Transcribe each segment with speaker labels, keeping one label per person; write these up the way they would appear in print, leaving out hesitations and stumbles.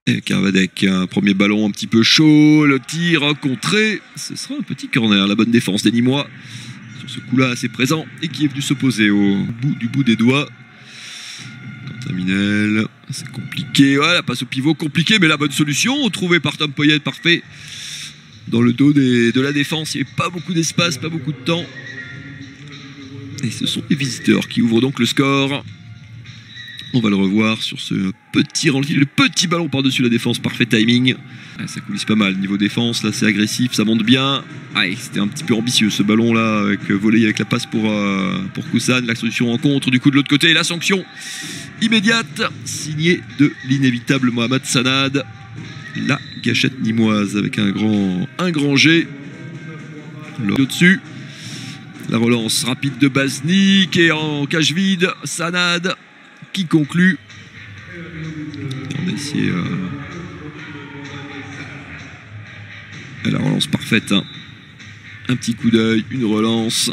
Speaker 1: Et Kervadec, un premier ballon un petit peu chaud, le tir contré, ce sera un petit corner, la bonne défense des Nîmois sur ce coup-là assez présent et qui est venu s'opposer au bout des doigts. Quentin, c'est compliqué, voilà, passe au pivot, compliqué, mais la bonne solution trouvée par Tom Poyet, parfait. Dans le dos de la défense, il n'y avait pas beaucoup d'espace, pas beaucoup de temps. Et ce sont les visiteurs qui ouvrent donc le score. On va le revoir sur ce petit ralenti, le petit ballon par-dessus la défense, parfait timing. Ah, ça coulisse pas mal, niveau défense, là c'est agressif, ça monte bien. Ah, c'était un petit peu ambitieux ce ballon là, avec volé avec la passe pour Koussan. La solution en contre, du coup de l'autre côté, la sanction immédiate, signée de l'inévitable Mohamed Sanad. La gâchette nîmoise avec un grand G. Au-dessus, la relance rapide de Baznik et en cage vide, Sanad qui conclut. On va essayer la relance parfaite, hein. Un petit coup d'œil, une relance.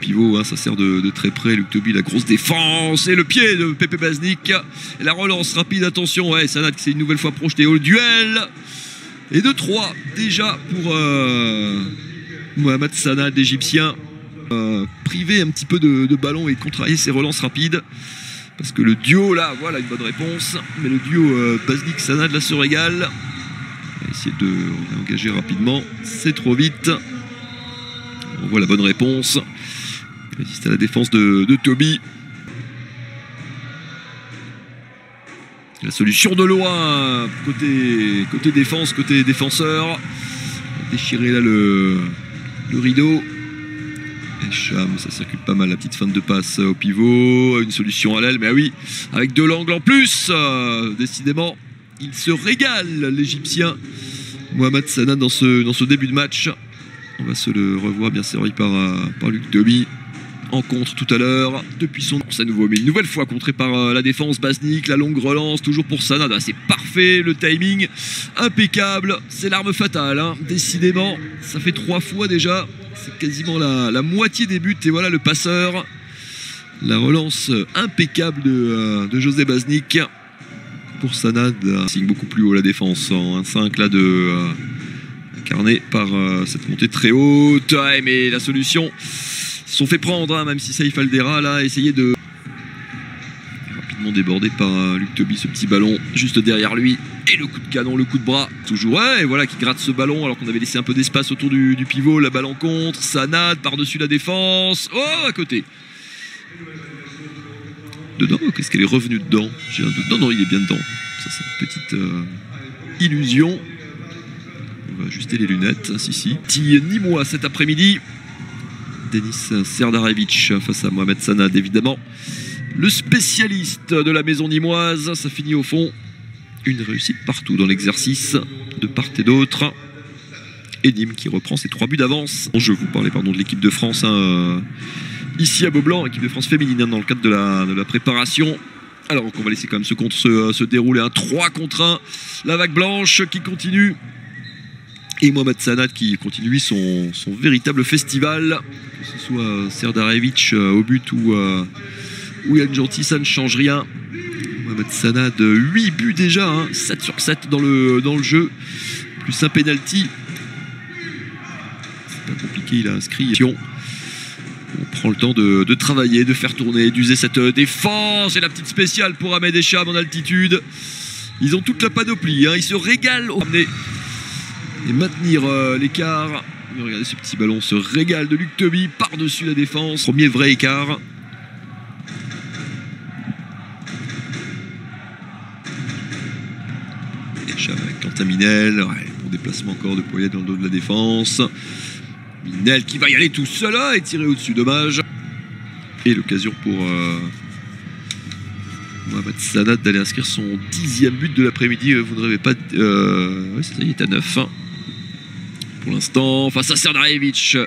Speaker 1: Pivot, hein, ça sert de très près. Luc Toby, la grosse défense et le pied de Pepe Baznik. Et la relance rapide, attention, ouais, Sanad qui s'est une nouvelle fois projeté au duel. Et de 3 déjà pour Mohamed Sanad, l'Égyptien. Privé un petit peu de ballon et contrarier ses relances rapides. Parce que le duo, là, voilà une bonne réponse. Mais le duo Baznik-Sanad, là, se régale. On va essayer de réengager rapidement. C'est trop vite. On voit la bonne réponse. Il résiste à la défense de Toby. La solution de loin. Côté défense, côté défenseur. Déchirer là le rideau. Cham, ça circule pas mal, la petite feinte de passe au pivot, une solution à l'aile, mais oui, avec de l'angle en plus, décidément, il se régale, l'Égyptien Mohamed Sanad dans ce début de match. On va se le revoir bien servi par Luc Toby, en contre tout à l'heure, depuis son à nouveau, mais une nouvelle fois contré par la défense, Baznik, la longue relance, toujours pour Sanad, ah, c'est parfait, le timing, impeccable, c'est l'arme fatale, hein. Décidément, ça fait 3 fois déjà. C'est quasiment la moitié des buts. Et voilà le passeur. La relance impeccable de José Baznik. Pour Sanad, signe beaucoup plus haut la défense. En 1-5 là incarné par cette montée très haute. Ouais, mais la solution, ils se sont fait prendre, hein, même si Saïf Aldera là essayé de rapidement débordé par Luc Toby, ce petit ballon juste derrière lui. Et le coup de canon, le coup de bras, toujours, ouais, et voilà qui gratte ce ballon alors qu'on avait laissé un peu d'espace autour du pivot. La balle en contre, Sanad par-dessus la défense. Oh, à côté. Dedans, qu'est-ce qu'elle est revenue dedans? J'ai un doute. Non, il est bien dedans. Ça, c'est une petite illusion. On va ajuster les lunettes, si. Petit Nîmois cet après-midi. Denis Serdarevic face à Mohamed Sanad, évidemment. Le spécialiste de la maison nîmoise, ça finit au fond. Une réussite partout dans l'exercice, de part et d'autre. Et Nîmes qui reprend ses 3 buts d'avance. Je vous parlais de l'équipe de France, hein, ici à Beaublanc, équipe de France féminine, hein, dans le cadre de la préparation. Alors on va laisser quand même ce contre se dérouler, un 3 contre 1. La vague blanche qui continue. Et Mohamed Sanad qui continue son véritable festival. Que ce soit Serdarevic au but ou Yann Gentil, ça ne change rien. Mohamed Sanad, 8 buts déjà, hein, 7 sur 7 dans le jeu, plus un penalty. C'est pas compliqué, il a inscrit. On prend le temps de travailler, de faire tourner, d'user cette défense. Et la petite spéciale pour Ahmed Echam en altitude. Ils ont toute la panoplie, hein, ils se régalent au ramener et maintenir l'écart. Regardez ce petit ballon, se régale de Luc Toby par-dessus la défense. Premier vrai écart. Avec Quentin Minel, ouais, bon déplacement encore de Poyet dans le dos de la défense. Minel qui va y aller tout seul là et tirer au-dessus, dommage. Et l'occasion pour Mohamed Sanad d'aller inscrire son 10e but de l'après-midi. Vous ne rêvez pas. Ouais, ça y est à 9. Hein. Pour l'instant, face à Serdarevic.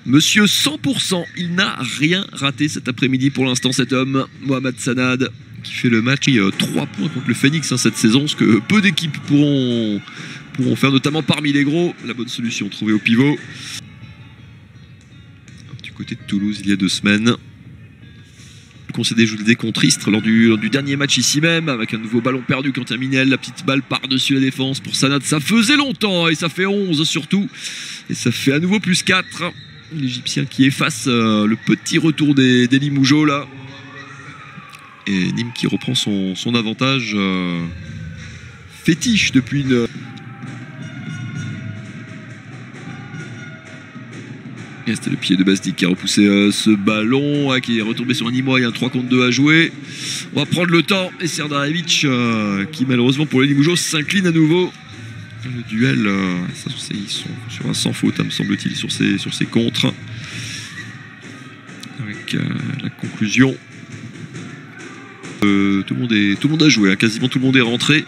Speaker 1: Monsieur 100%, il n'a rien raté cet après-midi pour l'instant, cet homme, Mohamed Sanad, qui fait le match. 3 points contre le Phoenix, hein, cette saison, ce que peu d'équipes pourront faire, notamment parmi les gros. La bonne solution trouvée au pivot. Du côté de Toulouse, il y a 2 semaines. concédé, je vous le disais, contre Istres lors du dernier match ici même, avec un nouveau ballon perdu quand Minel, la petite balle par-dessus la défense pour Sanad. Ça faisait longtemps et ça fait 11 surtout. Et ça fait à nouveau plus 4. L'Égyptien qui efface le petit retour des Limougeaux là. Et Nîmes qui reprend son avantage fétiche depuis une... C'était le pied de Basdik qui a repoussé ce ballon, qui est retombé sur un Nîmois. Il y a un 3 contre 2 à jouer. On va prendre le temps. Et Serdarevic qui malheureusement pour les Limougeaux s'incline à nouveau. Le duel, ils sont sur un sans faute, me semble-t-il, sur ces contres. Avec la conclusion. Tout le monde a joué, hein, quasiment tout le monde est rentré.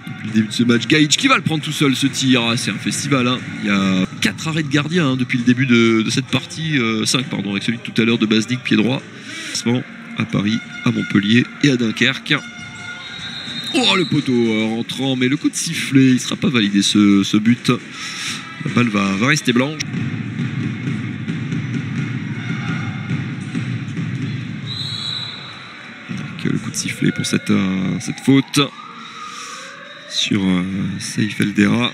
Speaker 1: Depuis le début de ce match, Gaïch qui va le prendre tout seul, ce tir. C'est un festival. Hein. Il y a 4 arrêts de gardien depuis le début de cette partie. 5, pardon, avec celui de tout à l'heure de Basdik, pied droit. À Paris, à Montpellier et à Dunkerque. Oh, le poteau rentrant, mais le coup de sifflet, il ne sera pas validé ce but. La balle va rester blanche. Donc, le coup de sifflet pour cette faute sur Saïf Eldera.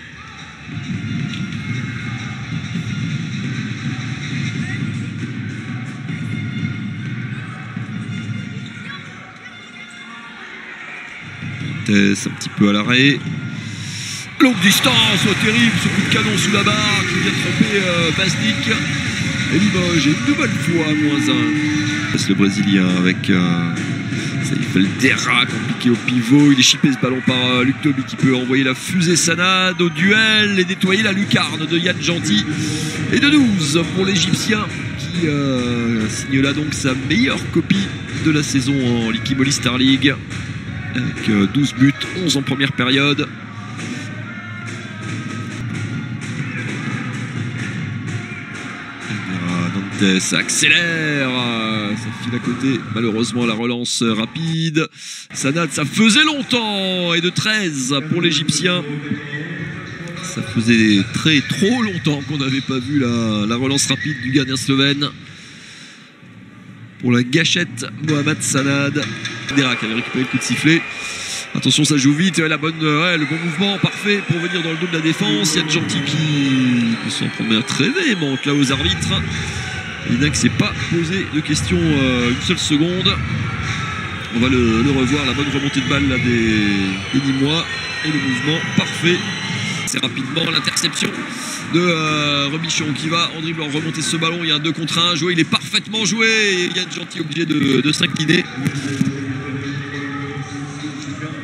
Speaker 1: Un petit peu à l'arrêt. Longue distance, terrible, ce coup de canon sous la barre qui vient tromper Basdik. Et Limoges est une nouvelle fois -1. Le Brésilien avec Saïf Eldera compliqué au pivot. Il est chippé ce ballon par Luc Toby qui peut envoyer la fusée Sanad au duel et nettoyer la lucarne de Yann Gentil. Et de 12 pour l'Égyptien qui signe là donc sa meilleure copie de la saison en Liqui Moly Star League. Avec 12 buts, 11 en première période. Nantes accélère, ça file à côté, malheureusement la relance rapide. Sanad, ça faisait longtemps, et de 13 pour l'Égyptien. Ça faisait trop longtemps qu'on n'avait pas vu la relance rapide du gardien slovène. Pour la gâchette, Mohamed Sanad. Dera qui avait récupéré le coup de sifflet. Attention, ça joue vite. Le bon mouvement parfait pour venir dans le dos de la défense. Yann Gentil qui s'en promet très véhémente là aux arbitres. Il ne s'est pas posé de questions une seule seconde. On va le revoir. La bonne remontée de balle là, des Nîmois. Et le mouvement parfait. C'est rapidement l'interception de Robichon qui va en dribblant remonter ce ballon. Il y a un 2 contre 1 joué, il est parfaitement joué et Yann Gentil obligé de s'incliner.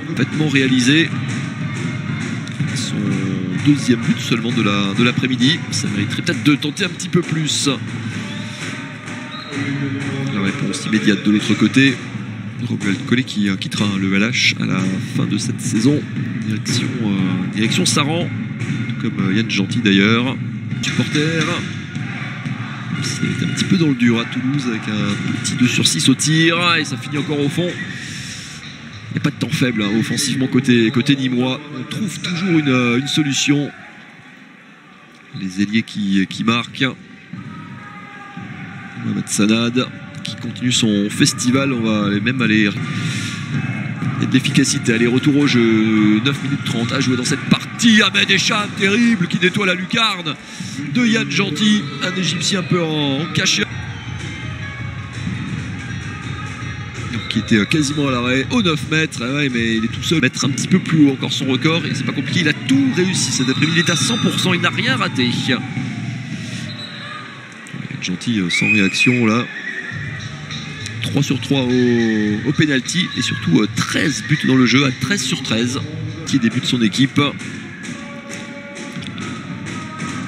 Speaker 1: Parfaitement réalisé. Son deuxième but seulement de l'après-midi. Ça mériterait peut-être de tenter un petit peu plus. La réponse immédiate de l'autre côté. Romuald Collet qui quittera le LH à la fin de cette saison. Direction Saran. Comme Yann Gentil d'ailleurs. Supporter. C'est un petit peu dans le dur à Toulouse avec un petit 2 sur 6 au tir. Et ça finit encore au fond. Il n'y a pas de temps faible hein, offensivement côté Nîmois. On trouve toujours une solution. Les ailiers qui marquent. Mohamed Sanad qui continue son festival. On va même aller... Il y a de l'efficacité, aller-retour au jeu, 9 minutes 30 à jouer dans cette partie. Ahmed Echam, terrible, qui nettoie la lucarne de Yann Gentil, un Égyptien un peu en cachet. Qui était quasiment à l'arrêt, au 9 mètres, ouais, mais il est tout seul, mettre un petit peu plus haut encore son record, et c'est pas compliqué, il a tout réussi cet après-midi, il est à 100%, il n'a rien raté. Yann Gentil sans réaction là. 3 sur 3 au pénalty et surtout 13 buts dans le jeu, à 13 sur 13 qui débute son équipe.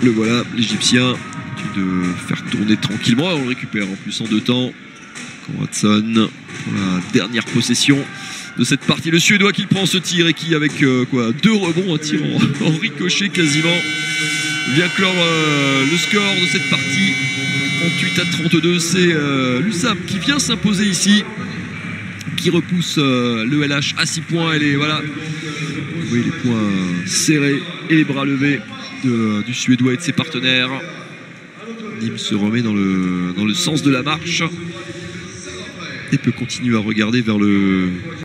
Speaker 1: Le voilà, l'Égyptien de faire tourner tranquillement, on le récupère en plus en 2 temps. Watson pour la dernière possession de cette partie, le Suédois qui prend ce tir et qui avec 2 rebonds, un tir en ricochet quasiment, vient clore le score de cette partie. 38 à 32, c'est l'USAM qui vient s'imposer ici, qui repousse le LH à 6 points. Et voilà, vous voyez les poings serrés et les bras levés du Suédois et de ses partenaires. Nîmes se remet dans le sens de la marche. et peut continuer à regarder vers le